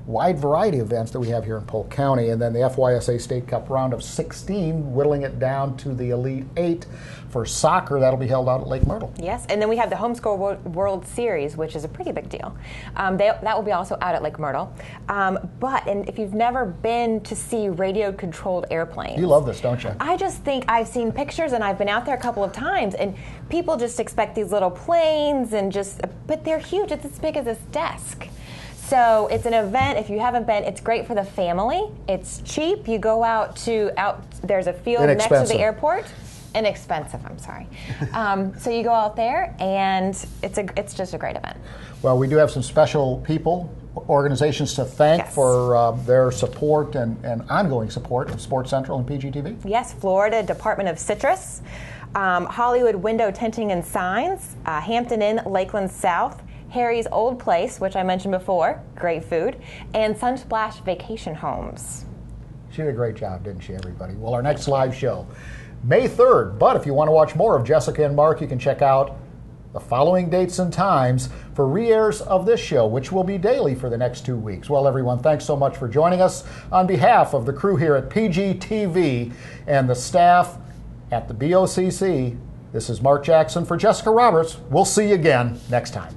wide variety of events that we have here in Polk County, and then the FYSA State Cup round of 16, whittling it down to the Elite 8 for soccer. That'll be held out at Lake Myrtle. Yes, and then we have the Homeschool World Series, which is a pretty big deal. That will be also out at Lake Myrtle. And if you've never been to see radio-controlled airplanes. You love this, don't you? I just think I've seen pictures, and I've been out there a couple of times, and people just expect these little planes, but they're huge. It's as big as this desk. So it's an event. If you haven't been, it's great for the family. It's cheap. You go there's a field next to the airport. Inexpensive, I'm sorry. So you go out there, and it's just a great event. Well, we do have some special people, organizations to thank for their support and ongoing support of Sports Central and PGTV. Yes, Florida Department of Citrus, Hollywood Window Tinting and Signs, Hampton Inn Lakeland South, Harry's Old Place, which I mentioned before, great food, and Sunsplash Vacation Homes. She did a great job, didn't she, everybody? Well, our next live show, May 3rd. But if you want to watch more of Jessica and Mark, you can check out the following dates and times for re-airs of this show, which will be daily for the next 2 weeks. Well, everyone, thanks so much for joining us. On behalf of the crew here at PGTV and the staff at the BOCC, this is Mark Jackson for Jessica Roberts. We'll see you again next time.